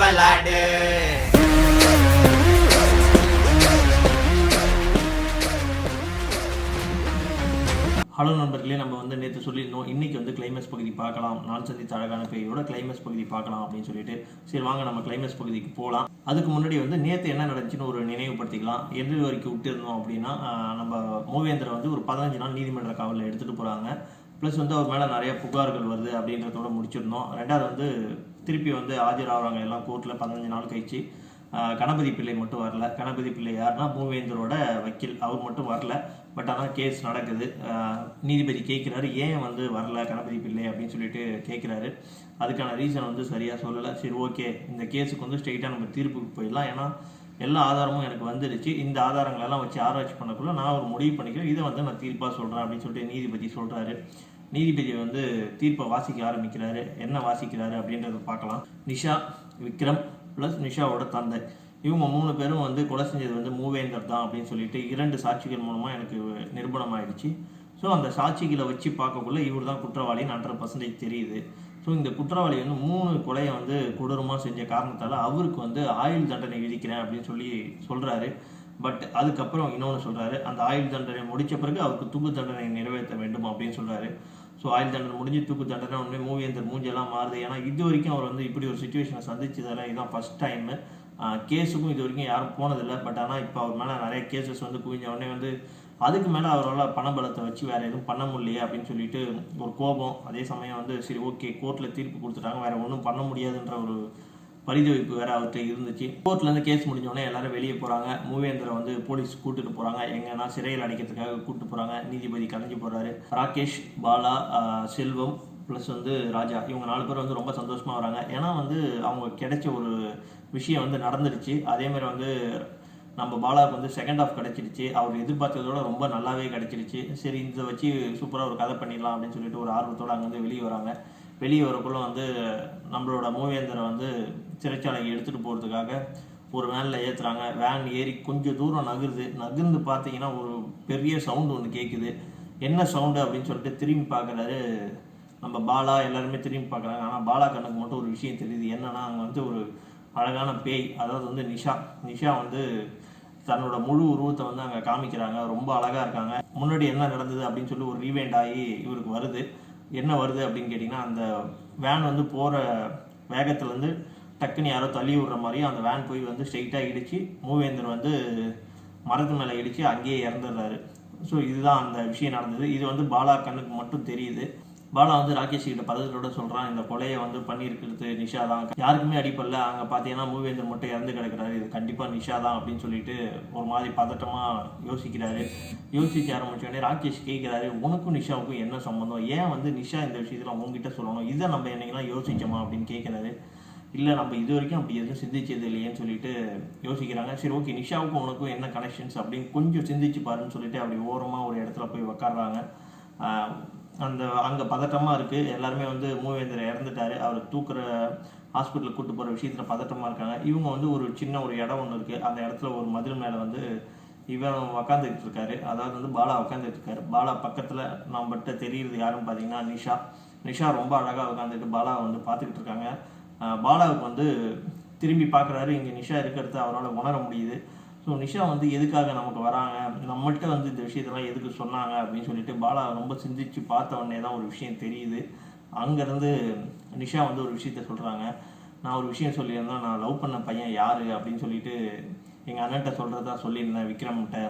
விளாடு. Hello நண்பர்களே, நம்ம வந்து நேற்று சொல்லியிருந்தோம் இன்றைக்கி வந்து கிளைமேக்ஸ் பகுதி பார்க்கலாம், நான் சந்தித்த அழகான பேயோட கிளைமேக்ஸ் பகுதி பார்க்கலாம் அப்படின்னு சொல்லிட்டு. சரி வாங்க நம்ம கிளைமேக்ஸ் பகுதிக்கு போகலாம். அதுக்கு முன்னாடி வந்து நேற்று என்ன நடந்துச்சுன்னு ஒரு நினைவுபடுத்திக்கலாம். எது வரைக்கும் விட்டுருந்தோம் அப்படின்னா, நம்ம மூவேந்தரை வந்து ஒரு 15 நாள் நீதிமன்ற காவலில் எடுத்துகிட்டு போகிறாங்க. ப்ளஸ் வந்து அவர் மேலே நிறைய புகார்கள் வருது அப்படின்றதோட முடிச்சிருந்தோம். ரெண்டாவது வந்து திருப்பி வந்து ஆஜராகிறாங்க எல்லாம் கோர்ட்டில் 15 நாள் கழிச்சு. கணபதி பிள்ளை மட்டும் வரல. கணபதி பிள்ளை யாருன்னா மூவேந்தரோட வக்கீல், அவர் மட்டும் வரல. பட் ஆனால் கேஸ் நடக்குது. நீதிபதி கேட்குறாரு, ஏன் வந்து வரல கணபதி பிள்ளை அப்படின்னு சொல்லிட்டு கேட்குறாரு. அதுக்கான ரீசன் வந்து சரியாக சொல்லலை. சரி ஓகே, இந்த கேஸுக்கு வந்து ஸ்ட்ரெயிட்டாக நம்ம தீர்ப்புக்கு போயிடலாம், ஏன்னா எல்லா ஆதாரமும் எனக்கு வந்துடுச்சு, இந்த ஆதாரங்களெல்லாம் வச்சு ஆராய்ச்சி பண்ணக்குள்ள நான் ஒரு முடிவு பண்ணிக்கிறேன், இதை வந்து நான் தீர்ப்பாக சொல்கிறேன் அப்படின்னு சொல்லிட்டு நீதிபதி சொல்கிறாரு. நீதிபதி வந்து தீர்ப்பை வாசிக்க ஆரம்பிக்கிறாரு. என்ன வாசிக்கிறாரு அப்படின்றத பார்க்கலாம். நிஷா, விக்ரம் ப்ளஸ் நிஷாவோட தந்தை, இவங்க 3 பேரும் வந்து கொலை செஞ்சது வந்து மூவேந்தர் தான் அப்படின்னு சொல்லிட்டு 2 சாட்சிகள் மூலமாக எனக்கு நிரூபணம் ஆயிடுச்சு. ஸோ அந்த சாட்சிகளை வச்சு பார்க்கக்குள்ள இவர் தான் குற்றவாளின்னு 100% தெரியுது. ஸோ இந்த குற்றவாளி வந்து 3 கொலையை வந்து கொடூரமாக செஞ்ச காரணத்தால் அவருக்கு வந்து ஆயுள் தண்டனை விதிக்கிறேன் அப்படின்னு சொல்லி சொல்கிறாரு. பட் அதுக்கப்புறம் இன்னொன்று சொல்கிறாரு, அந்த ஆயுள் தண்டனை முடித்த பிறகு அவருக்கு தூக்கு தண்டனை நிறைவேற்ற வேண்டும் அப்படின்னு சொல்கிறாரு. ஸோ ஆயுள் தண்டனை முடிஞ்சு தூக்கு தண்டனை உடனே மூவேந்தர் மூஞ்செல்லாம் மாறுது. ஏன்னா இது வரைக்கும் அவர் வந்து இப்படி ஒரு சுச்சுவேஷனை சந்திச்சதெல்லாம் இதுதான் ஃபர்ஸ்ட் டைமு. கேஸுக்கும் இது வரைக்கும் யாரும் போனதில்லை. பட் ஆனால் இப்போ அவர் மேலே நிறைய கேசஸ் வந்து குவிஞ்ச உடனே வந்து அதுக்கு மேலே அவரால் பணபலத்தை வச்சு வேறு எதுவும் பண்ண முடியலையே அப்படின்னு சொல்லிட்டு ஒரு கோபம். அதே சமயம் வந்து சரி ஓகே, கோர்ட்டில் தீர்ப்பு கொடுத்துட்டாங்க, வேறு ஒன்றும் பண்ண முடியாதுன்ற ஒரு பரிதவிப்பு வேறு அவர்கிட்ட இருந்துச்சு. கோர்ட்லேருந்து கேஸ் முடிஞ்சோடனே எல்லாரும் வெளியே போகிறாங்க. மூவேந்தரை வந்து போலீஸ் கூட்டிட்டு போகிறாங்க. எங்கன்னா சிறையில் அடைக்கிறதுக்காக கூப்பிட்டு போகிறாங்க. நீதிபதி கலைஞ்சு போகிறாரு. ராகேஷ், பாலா, செல்வம் ப்ளஸ் வந்து ராஜா, இவங்க 4 பேர் வந்து ரொம்ப சந்தோஷமாக வராங்க. ஏன்னா வந்து அவங்க கிடைச்ச ஒரு விஷயம் வந்து நடந்துடுச்சு. அதேமாதிரி வந்து நம்ம பாலாவுக்கு வந்து செகண்ட் ஆஃப் கிடச்சிடுச்சு. அவர் எதிர்பார்த்ததோட ரொம்ப நல்லாவே கிடச்சிடுச்சு. சரி இதை வச்சு சூப்பராக ஒரு கதை பண்ணிடலாம் அப்படின்னு சொல்லிட்டு ஒரு ஆர்வத்தோடு அங்கேருந்து வெளியே வராங்க. வெளியே வரக்குள்ள வந்து நம்மளோட மூவேந்தரை வந்து சிறைச்சாலைக்கு எடுத்துகிட்டு போகிறதுக்காக ஒரு வேனில் ஏற்றுறாங்க. வேன் ஏறி கொஞ்சம் தூரம் நகர்ந்து பார்த்தீங்கன்னா ஒரு பெரிய சவுண்டு ஒன்று கேட்குது. என்ன சவுண்டு அப்படின்னு சொல்லிட்டு திரும்பி பார்க்குறாரு நம்ம பாலா. எல்லாருமே திரும்பி பார்க்குறாங்க. ஆனால் பாலா கண்ணுக்கு மட்டும் ஒரு விஷயம் தெரியுது. என்னன்னா அங்கே வந்து ஒரு அழகான பேய், அதாவது வந்து நிஷா வந்து தன்னோட முழு உருவத்தை வந்து அங்கே காமிக்கிறாங்க. ரொம்ப அழகாக இருக்காங்க. முன்னாடி என்ன நடந்தது அப்படின்னு சொல்லி ஒரு ரீவைண்ட் ஆகி இவருக்கு வருது. என்ன வருது அப்படின்னு கேட்டிங்கன்னா, அந்த வேன் வந்து போகிற வேகத்துலேருந்து டக்குன்னு யாரோ தள்ளி விடுற மாதிரி அந்த வேன் போய் வந்து ஸ்ட்ரெயிட்டாக இடித்து மூவேந்தர் வந்து மரத்து மேலே இடித்து அங்கேயே இறந்துடுறாரு. ஸோ இதுதான் அந்த விஷயம் நடந்தது. இது வந்து பாலா கண்ணுக்கு மட்டும் தெரியுது. பாலா வந்து ராகேஷ் கிட்ட பதட்டத்தோட சொல்கிறான், இந்த கொலையை வந்து பண்ணியிருக்கிறது நிஷா தான், யாருக்குமே அடிப்படல. அங்கே பார்த்தீங்கன்னா மூவேந்தர் மட்டும் இறந்து கிடக்கிறாரு, இது கண்டிப்பாக நிஷா தான் அப்படின்னு சொல்லிட்டு ஒரு மாதிரி பதட்டமாக யோசிக்கிறாரு. யோசிக்க ஆரம்பிச்சோடனே ராகேஷ் கேட்குறாரு, உனக்கும் நிஷாவுக்கும் என்ன சம்மந்தம், ஏன் வந்து நிஷா இந்த விஷயத்தில் உங்ககிட்ட சொல்லணும், இதை நம்ம என்னைக்கெல்லாம் யோசிச்சோமா அப்படின்னு கேட்குறாரு. இல்லை நம்ம இது வரைக்கும் அப்படி எதுவும் சிந்திச்சது இல்லையேன்னு சொல்லிட்டு யோசிக்கிறாங்க. சரி ஓகே, நிஷாவுக்கும் உனக்கும் என்ன கனெக்ஷன்ஸ் அப்படின்னு கொஞ்சம் சிந்திச்சு பாருன்னு சொல்லிட்டு அப்படி ஓரமாக ஒரு இடத்துல போய் உக்காடுறாங்க. அங்கே பதட்டமாக இருக்குது. எல்லாருமே வந்து மூவேந்தரை இறந்துட்டாரு, அவர் தூக்குற ஹாஸ்பிட்டலுக்கு கூப்பிட்டு போகிற விஷயத்தில் பதட்டமாக இருக்காங்க. இவங்க வந்து ஒரு சின்ன ஒரு இடம் ஒன்று இருக்குது. அந்த இடத்துல ஒரு மதில் மேலே வந்து இவன் உக்காந்துக்கிட்டு இருக்காரு. அதாவது வந்து பாலா உட்காந்துட்டு இருக்காரு. பாலா பக்கத்தில் நம்மகிட்ட தெரியுறது யாருன்னு பார்த்தீங்கன்னா நிஷா ரொம்ப அழகாக உட்காந்துட்டு பாலாவை வந்து பார்த்துக்கிட்டு இருக்காங்க. பாலாவுக்கு வந்து திரும்பி பார்க்குறாரு. இங்கே நிஷா இருக்கிறத அவரால் உணர முடியுது. ஸோ நிஷா வந்து எதுக்காக நமக்கு வராங்க, நம்மள்கிட்ட வந்து இந்த விஷயத்தெல்லாம் எதுக்கு சொன்னாங்க அப்படின்னு சொல்லிட்டு பாலா ரொம்ப சிந்திச்சு பார்த்த உடனே தான் ஒரு விஷயம் தெரியுது. அங்கேருந்து நிஷா வந்து ஒரு விஷயத்த சொல்கிறாங்க. நான் ஒரு விஷயம் சொல்லியிருந்தேன், நான் லவ் பண்ண பையன் யார் அப்படின்னு சொல்லிட்டு எங்கள் அண்ணன்ட்ட சொல்கிறதா சொல்லியிருந்தேன், விக்ரம்கிட்ட.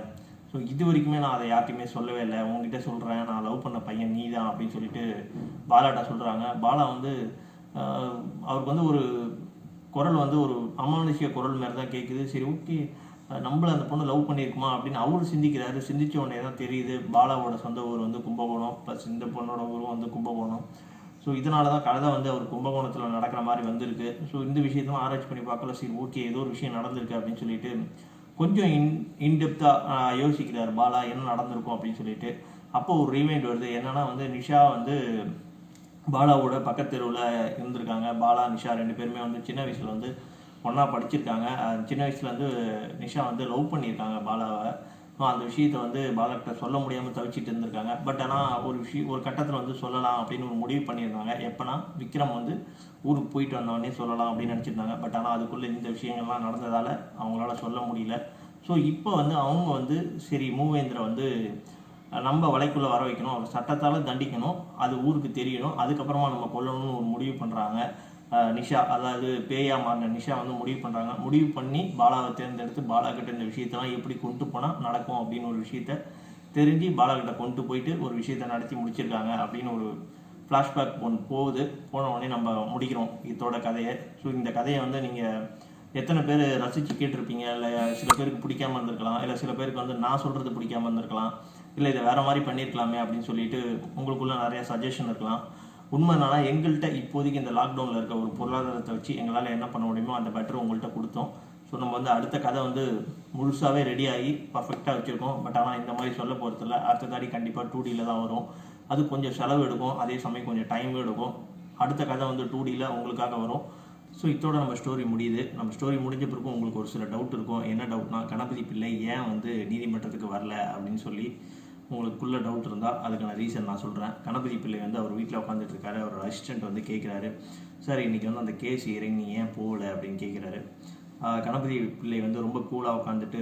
ஸோ இது வரைக்குமே நான் அதை யார்ட்டையுமே சொல்லவே இல்லை, உங்ககிட்ட சொல்கிறேன், நான் லவ் பண்ண பையன் நீ தான் அப்படின்னு சொல்லிட்டு பாலாட்ட சொல்கிறாங்க. பாலா வந்து அவருக்கு வந்து ஒரு குரல் வந்து ஒரு அமானுஷிய குரல் மாதிரி தான் கேட்குது. சரி ஓகே, நம்மள அந்த பொண்ணு லவ் பண்ணியிருக்குமா அப்படின்னு அவரு சிந்திக்கிறாரு. சிந்திச்ச உடனே தான் தெரியுது பாலாவோட சொந்த ஊர் வந்து கும்பகோணம், ப்ளஸ் இந்த பொண்ணோட ஊரும் வந்து கும்பகோணம். ஸோ இதனால தான் கதை வந்து அவர் கும்பகோணத்தில் நடக்கிற மாதிரி வந்திருக்கு. ஸோ இந்த விஷயத்தெல்லாம் ஆராய்ச்சி பண்ணி பார்க்கல. சரி ஓகே, ஏதோ ஒரு விஷயம் நடந்திருக்கு அப்படின்னு சொல்லிட்டு கொஞ்சம் இன்டெப்த்தாக யோசிக்கிறார் பாலா, என்ன நடந்திருக்கும் அப்படின்னு சொல்லிட்டு. அப்போ ஒரு ரீமைண்ட் வருது. என்னன்னா வந்து நிஷா வந்து பாலாவோட பக்கத்து தெருவில் இருந்திருக்காங்க. பாலா நிஷா 2 பேருமே வந்து சின்ன வயசில் வந்து ஒன்றா படிச்சிருக்காங்க. சின்ன வயசுல வந்து நிஷா வந்து லவ் பண்ணியிருக்காங்க பாலாவை. அந்த விஷயத்தை வந்து பாலாக்கிட்ட சொல்ல முடியாமல் தவிச்சிட்டு இருந்திருக்காங்க. பட் ஆனால் ஒரு கட்டத்தில் வந்து சொல்லலாம் அப்படின்னு ஒரு முடிவு பண்ணியிருந்தாங்க. எப்போனா விக்ரம் வந்து ஊருக்கு போயிட்டு வந்தவொடனே சொல்லலாம் அப்படின்னு நினச்சிருந்தாங்க. பட் ஆனால் அதுக்குள்ளே இந்த விஷயங்கள்லாம் நடந்ததால் அவங்களால சொல்ல முடியல. ஸோ இப்போ வந்து அவங்க வந்து சரி மூவேந்திர வந்து நம்ம வலைக்குள்ளே வர வைக்கணும், அவர் சட்டத்தால் தண்டிக்கணும், அது ஊருக்கு தெரியணும், அதுக்கப்புறமா நம்ம கொல்லணும்னு ஒரு முடிவு பண்ணுறாங்க. நிஷா, அதாவது பேயா மாறின நிஷா வந்து முடிவு பண்ணி பாலாவை தேர்ந்தெடுத்து பாலாக்கிட்ட இந்த விஷயத்தெல்லாம் எப்படி கொண்டு போனால் நடக்கும் அப்படின்னு ஒரு விஷயத்த தெரிஞ்சு பாலாக்கிட்ட கொண்டு போயிட்டு ஒரு விஷயத்த நடத்தி முடிச்சிருக்காங்க அப்படின்னு ஒரு ஃப்ளாஷ்பேக் ஒன்று போன உடனே நம்ம முடிக்கிறோம் இதோட கதையை. ஸோ இந்த கதையை வந்து நீங்கள் எத்தனை பேர் ரசித்து கேட்டிருப்பீங்க, இல்லை சில பேருக்கு பிடிக்காமல் இருந்திருக்கலாம், இல்லை சில பேருக்கு வந்து நான் சொல்கிறது பிடிக்காமல் இருந்திருக்கலாம், இல்லை இதை வேறு மாதிரி பண்ணியிருக்கலாமே அப்படின்னு சொல்லிட்டு உங்களுக்குள்ள நிறைய சஜஷன் இருக்கலாம். உண்மை என்னன்னா எங்கள்கிட்ட இப்போதைக்கு இந்த லாக்டவுனில் இருக்க ஒரு பொருளாதாரத்தை வச்சு எங்களால் என்ன பண்ண முடியுமோ அந்த பெட்டர் உங்கள்கிட்ட கொடுத்தோம். ஸோ நம்ம வந்து அடுத்த கதை வந்து முழுசாகவே ரெடி ஆகி பர்ஃபெக்டாக வச்சுருக்கோம். பட் ஆனால் இந்த மாதிரி சொல்ல போகிறதில்ல. அடுத்த தாடி கண்டிப்பாக 2Dயில் தான் வரும். அது கொஞ்சம் செலவு எடுக்கும், அதே சமயம் கொஞ்சம் டைமும் எடுக்கும். அடுத்த கதை வந்து 2Dயில் உங்களுக்காக வரும். ஸோ இதோட நம்ம ஸ்டோரி முடியுது. நம்ம ஸ்டோரி முடிஞ்ச பிறகு உங்களுக்கு ஒரு சில டவுட் இருக்கும். என்ன டவுட்னா, கணபதி பிள்ளை ஏன் வந்து நீதிமன்றத்துக்கு வரல அப்படின்னு சொல்லி உங்களுக்குள்ள டவுட் இருந்தால் அதுக்கான ரீசன் நான் சொல்கிறேன். கணபதி பிள்ளை வந்து அவர் வீட்டில் உட்காந்துட்டு இருக்காரு. அவரோட அசிஸ்டன்ட் வந்து கேட்குறாரு, சார் இன்றைக்கி வந்து அந்த கேஸ் இறங்கி நீ ஏன் போகல அப்படின்னு கேட்குறாரு. கணபதி பிள்ளை வந்து ரொம்ப கூலாக உட்காந்துட்டு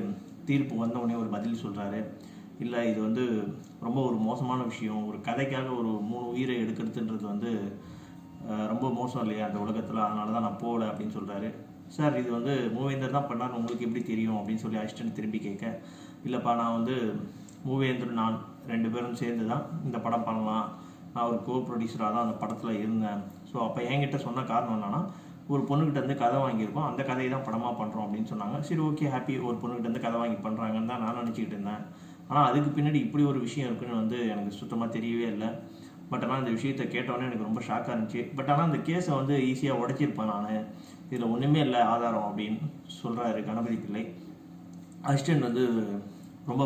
தீர்ப்பு வந்தவுடனே ஒரு பதில் சொல்கிறாரு, இல்லை இது வந்து ரொம்ப ஒரு மோசமான விஷயம், ஒரு கதைக்காக ஒரு 3 உயிரை எடுக்கிறதுன்றது வந்து ரொம்ப மோசம் இல்லையா அந்த உலகத்தில், அதனால தான் நான் போகல அப்படின்னு சொல்கிறாரு. சார் இது வந்து மூவேந்தர் தான் பண்ணார், உங்களுக்கு எப்படி தெரியும் அப்படின்னு சொல்லி அசிஸ்டன்ட் திரும்பி கேட்க, இல்லைப்பா நான் வந்து மூவேந்தர் நான் 2 பேரும் சேர்ந்து தான் இந்த படம் பண்ணலாம், நான் ஒரு கோ ப்ரொடியூசராக தான் அந்த படத்தில் இருந்தேன். ஸோ அப்போ என்கிட்ட சொன்ன காரணம் என்னன்னா, ஒரு பொண்ணுக்கிட்ட இருந்து கதை வாங்கியிருக்கோம், அந்த கதையை தான் படமாக பண்ணுறோம் அப்படின்னு சொன்னாங்க. சரி ஓகே ஹாப்பி, ஒரு பொண்ணுக்கிட்ட இருந்து கதை வாங்கி பண்ணுறாங்கன்னு தான் நான் நினச்சிக்கிட்டு இருந்தேன். ஆனால் அதுக்கு பின்னாடி இப்படி ஒரு விஷயம் இருக்குன்னு வந்து எனக்கு சுத்தமாக தெரியவே இல்லை. பட் ஆனால் இந்த விஷயத்தை கேட்டோன்னே எனக்கு ரொம்ப ஷாக்காக இருந்துச்சு. பட் ஆனால் அந்த கேஸை வந்து ஈஸியாக உடைச்சிருப்பேன் நான், இதில் ஒன்றுமே இல்லை ஆதாரம் அப்படின்னு சொல்கிறாரு கணபதி பிள்ளை. அசிஸ்டன்ட் வந்து ரொம்ப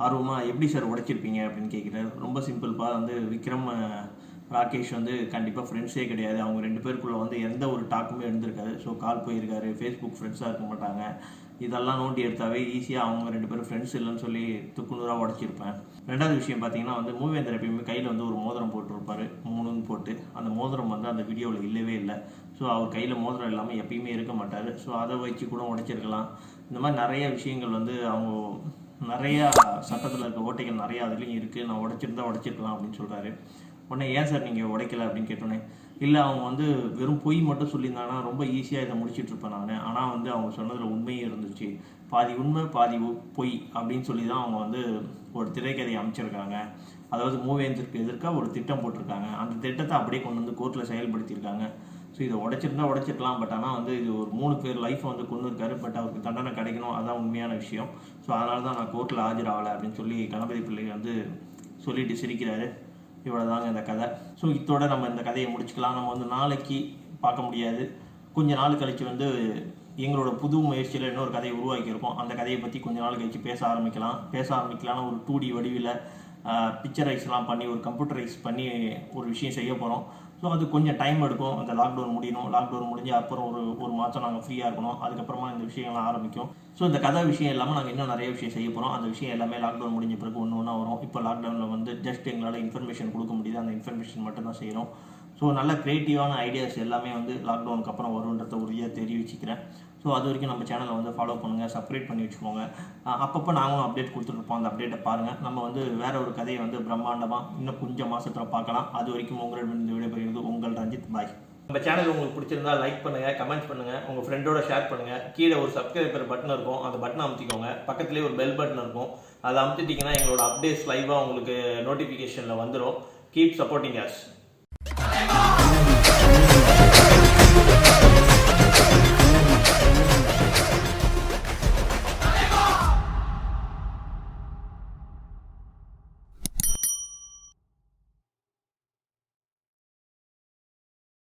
ஆர்வமாக எப்படி சார் உடைச்சிருப்பீங்க அப்படின்னு கேட்குறாரு. ரொம்ப சிம்பிள்ப்பா, வந்து விக்ரம் ராகேஷ் வந்து கண்டிப்பாக ஃப்ரெண்ட்ஸே கிடையாது, அவங்க 2 பேருக்குள்ளே வந்து எந்த ஒரு டாக்குமே இருந்திருக்காரு. ஸோ கால் போயிருக்காரு, ஃபேஸ்புக் ஃப்ரெண்ட்ஸாக இருக்க மாட்டாங்க, இதெல்லாம் நோண்டி எடுத்தாவே ஈஸியாக அவங்க 2 பேரும் ஃப்ரெண்ட்ஸ் இல்லைன்னு சொல்லி துக்குநூறாக உடச்சிருப்பேன். 2வது விஷயம் பார்த்தீங்கன்னா வந்து மூவேந்தர் எப்பயுமே கையில் வந்து ஒரு மோதிரம் போட்டுருப்பார், 3ன்னு போட்டு. அந்த மோதிரம் வந்து அந்த வீடியோவில் இல்லவே இல்லை. ஸோ அவர் கையில் மோதிரம் இல்லாமல் எப்பயுமே இருக்க மாட்டார். ஸோ அதை வச்சு கூட உடைச்சிருக்கலாம். இந்த மாதிரி நிறைய விஷயங்கள் வந்து அவங்க நிறையா சட்டத்தில் இருக்க ஓட்டைகள் நிறையா அதுலேயும் இருக்குது, நான் உடைச்சிருக்கலாம் அப்படின்னு சொல்கிறாரு. உடனே ஏன் சார் நீங்கள் உடைக்கலை அப்படின்னு கேட்டோன்னே, இல்லை அவங்க வந்து வெறும் பொய் மட்டும் சொல்லியிருந்தாங்கன்னா ரொம்ப ஈஸியாக இதை முடிச்சிட்ருப்பேன் நான். ஆனால் வந்து அவங்க சொன்னதில் உண்மையும் இருந்துச்சு, பாதி உண்மை பாதி பொய் அப்படின்னு சொல்லி தான் அவங்க வந்து ஒரு திரைக்கதையை அமைச்சிருக்காங்க. அதாவது மூவேந்தருக்கு எதிர்க்க ஒரு திட்டம் போட்டிருக்காங்க, அந்த திட்டத்தை அப்படியே கொண்டு வந்து கோர்ட்டில் செயல்படுத்தியிருக்காங்க. ஸோ இதை உடைச்சிருக்கலாம். பட் ஆனால் வந்து இது ஒரு 3 பேர் லைஃப்பை வந்து கொண்டு இருக்காரு. பட் அவருக்கு தண்டனை கிடைக்கணும், அதுதான் உண்மையான விஷயம். ஸோ அதனால தான் நான் கோர்ட்டில் ஆஜராகலை அப்படின்னு சொல்லி கணபதி பிள்ளை வந்து சொல்லிட்டு சிரிக்கிறாரு. இவ்வளோ தாங்க இந்த கதை. ஸோ இதோட நம்ம இந்த கதையை முடிச்சுக்கலாம். நம்ம வந்து நாளைக்கு பார்க்க முடியாது, கொஞ்ச நாள் கழித்து வந்து எங்களோட புது முயற்சியில் இன்னொரு கதையை உருவாக்கியிருக்கோம். அந்த கதையை பற்றி கொஞ்ச நாள் கழித்து பேச ஆரம்பிக்கலாம்னு ஒரு 2D வடிவில் பிக்சரைஸ்லாம் பண்ணி ஒரு கம்ப்யூட்டரைஸ் பண்ணி ஒரு விஷயம் செய்ய போகிறோம். ஸோ அது கொஞ்சம் டைம் எடுக்கும். அந்த லாக்டவுன் முடியணும். லாக்டவுன் முடிஞ்சு அப்புறம் ஒரு மாதம் நாங்கள் ஃப்ரீயாக இருக்கணும். அதுக்கப்புறமா இந்த விஷயங்கள்லாம் ஆரம்பிக்கும். ஸோ இந்த கதை விஷயம் இல்லாமல் நாங்கள் இன்னும் நிறைய விஷயம் செய்ய போகிறோம். அந்த விஷயம் எல்லாமே லாக்டவுன் முடிஞ்ச பிறகு ஒன்று வரும். இப்போ லாக்டவுனில் வந்து ஜஸ்ட் எங்களால் இன்ஃபர்மேஷன் கொடுக்க முடியுது, அந்த இன்ஃபர்மேஷன் மட்டும் தான் செய்கிறோம். ஸோ நல்ல க்ரியேட்டிவான ஐடியாஸ் எல்லாமே வந்து லாக்டவுனுக்கு அப்புறம் வருன்றத உறுதியாக தெரிவிச்சுக்கிறேன். ஸோ அது வரைக்கும் நம்ம சேனலை வந்து ஃபாலோ பண்ணுங்கள், சப்ஸ்கிரைப் பண்ணி வச்சுக்கோங்க. அப்பப்போ நாங்களும் அப்டேட் கொடுத்துட்ருப்போம், அந்த அப்டேட்டை பாருங்கள். நம்ம வந்து வேற ஒரு கதையை வந்து பிரம்மாண்டமாக இன்னும் கொஞ்சம் மாதத்தில் பார்க்கலாம். அது வரைக்கும் உங்களிடம் விடைபெறுகிறது உங்கள் ரஞ்சித். பாய். நம்ம சேனல் உங்களுக்கு பிடிச்சிருந்தா லைக் பண்ணுங்கள், கமெண்ட் பண்ணுங்கள், உங்கள் ஃப்ரெண்டோட ஷேர் பண்ணுங்கள். கீழே ஒரு சப்ஸ்கிரைபர் பட்டன் இருக்கும், அந்த பட்டனை அமுத்திக்கோங்க. பக்கத்துலேயே ஒரு பெல் பட்டன் இருக்கும், அதை அமுத்திட்டிங்கன்னா எங்களோட அப்டேட்ஸ் லைவாக உங்களுக்கு நோட்டிஃபிகேஷனில் வந்துடும். Keep supporting us.